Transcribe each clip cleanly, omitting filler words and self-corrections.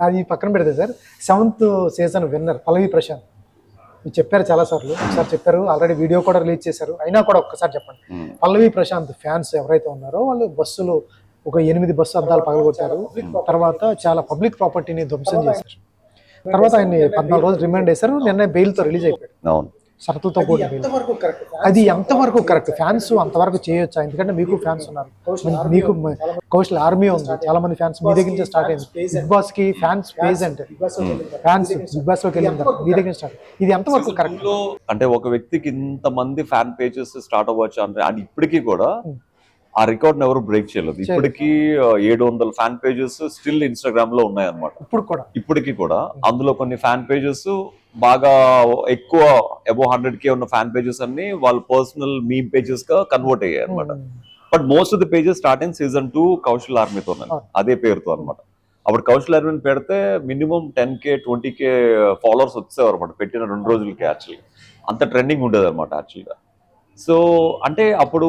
అది పక్కన పెడితే సార్ 7th సీజన్ విన్నర్ పల్లవి ప్రశాంత్ మీరు చెప్పారు చాలాసార్లు. ఒకసారి చెప్పారు, ఆల్రెడీ వీడియో కూడా రిలీజ్ చేశారు. అయినా కూడా ఒక్కసారి చెప్పండి. పల్లవి ప్రశాంత్ ఫ్యాన్స్ ఎవరైతే ఉన్నారో వాళ్ళు బస్సులు ఒక 8 బస్సు అద్దాలు పగలగొట్టారు. తర్వాత చాలా పబ్లిక్ ప్రాపర్టీని ధ్వంసం చేశారు. తర్వాత ఆయన్ని 14 రోజులు రిమాండ్ చేశారు. నిన్న బెయిల్తో రిలీజ్ అయిపోయాడు, షరతులతో కూడిన బెయిల్. అది ఎంతవరకు కరెక్ట్? ఫ్యాన్స్ అంతవరకు చేయొచ్చా? ఎందుకంటే మీకు ఫ్యాన్స్ ఉన్నారు, మీకు కౌశల్ ఆర్మీ ఉంది, చాలా మంది ఫ్యాన్స్ మీ దగ్గర నుంచి స్టార్ట్ అయింది. బిగ్ బాస్ కి ఫ్యాన్స్ పేజ్ అంటే ఫ్యాన్స్ బిగ్ బాస్ లోకి వెళ్ళింది మీ దగ్గర స్టార్ట్. ఇది ఎంతవరకు కరెక్ట్? అంటే ఒక వ్యక్తికి ఇంతమంది ఫ్యాన్ పేజెస్ స్టార్ట్ అవ్వచ్చు అంటే అది ఇప్పటికీ కూడా ఆ రికార్డ్ ఎవరు బ్రేక్ చేయలేదు. ఇప్పటికీ 700 ఫ్యాన్ పేజెస్ స్టిల్ ఇన్స్టాగ్రామ్ లో ఉన్నాయి అనమాట. ఇప్పటికీ కూడా అందులో కొన్ని ఫ్యాన్ పేజెస్ బాగా ఎక్కువ అబౌవ్ 100K ఉన్న ఫ్యాన్ పేజెస్ అన్ని వాళ్ళ పర్సనల్ మీమ్ పేజెస్ గా కన్వర్ట్ అయ్యాయి అనమాట. But most of the pages start అయిన సీజన్ 2 కౌశల్ ఆర్మీతో అదే పేరుతో అనమాట. అప్పుడు కౌశల్ ఆర్మీని పెడితే మినిమం 10K 20K ఫాలోవర్స్ వచ్చేవారు అనమాట పెట్టిన 2 రోజులకి. యాక్చువల్గా అంత ట్రెండింగ్ ఉండేది అనమాట యాక్చువల్గా. సో అంటే అప్పుడు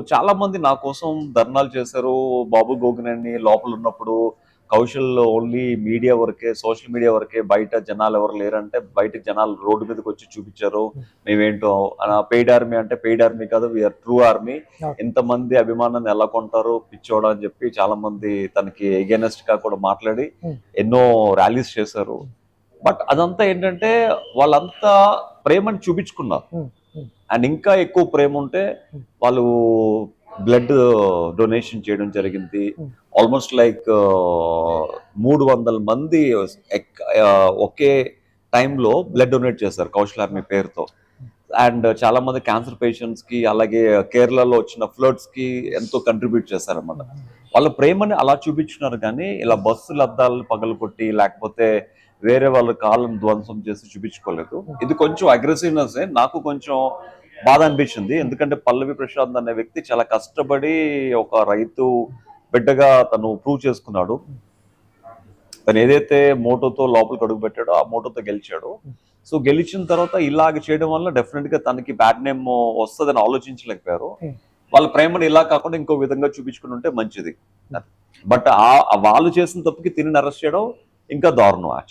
చాలా మంది నా కోసం ధర్నాలు చేశారు. బాబు గోగినేని లోపల ఉన్నప్పుడు కౌశల్ ఓన్లీ మీడియా వరకే, సోషల్ మీడియా వరకే, బయట జనాలు ఎవరు లేరంటే బయట జనాలు రోడ్డు మీదకి వచ్చి చూపించారు మేమేంటో. పెయిడ్ ఆర్మీ అంటే పెయిడ్ ఆర్మీ కాదు, వీఆర్ ట్రూ ఆర్మీ. ఇంతమంది అభిమానాన్ని ఎలా కొంటారు పిచ్చోడా అని చెప్పి చాలా మంది తనకి ఎగెనెస్ట్ గా కూడా మాట్లాడి ఎన్నో ర్యాలీస్ చేశారు. బట్ అదంతా ఏంటంటే వాళ్ళంతా ప్రేమని చూపించుకున్నారు. అండ్ ఇంకా ఎక్కువ ప్రేమ ఉంటే వాళ్ళు బ్లడ్ డొనేషన్ చేయడం జరిగింది. ఆల్మోస్ట్ లైక్ 300 మంది ఒకే టైంలో బ్లడ్ డొనేట్ చేశారు కౌశల్ ఆర్మీ పేరుతో. అండ్ చాలా మంది క్యాన్సర్ పేషెంట్స్ కి, అలాగే కేరళలో వచ్చిన ఫ్లడ్స్ కి ఎంతో కంట్రిబ్యూట్ చేశారన్నమాట. వాళ్ళ ప్రేమని అలా చూపించున్నారు, కానీ ఇలా బస్సుల అద్దాలను పగలగొట్టి లేకపోతే వేరే వాళ్ళ కాళ్ళను ధ్వంసం చేసి చూపించుకోలేదు. ఇది కొంచెం అగ్రెసివ్నెస్ నాకు కొంచెం బాధ అనిపించింది. ఎందుకంటే పల్లవి ప్రశాంత్ అనే వ్యక్తి చాలా కష్టపడి ఒక రైతు బిడ్డగా తను ప్రూవ్ చేసుకున్నాడు. తను ఏదైతే మోటోతో లోపలికి అడుగు పెట్టాడో ఆ మోటోతో గెలిచాడు. సో గెలిచిన తర్వాత ఇలాగ చేయడం వల్ల డెఫినెట్ గా తనకి బ్యాడ్ నేమ్ వస్తుందని ఆలోచించలేకపోయారు. వాళ్ళ ప్రేమను ఇలా కాకుండా ఇంకో విధంగా చూపించుకుని ఉంటే మంచిది. బట్ వాళ్ళు చేసిన తప్పుకి తిని అరెస్ట్ చేయడం ఇంకా దారుణం యాక్చువల్.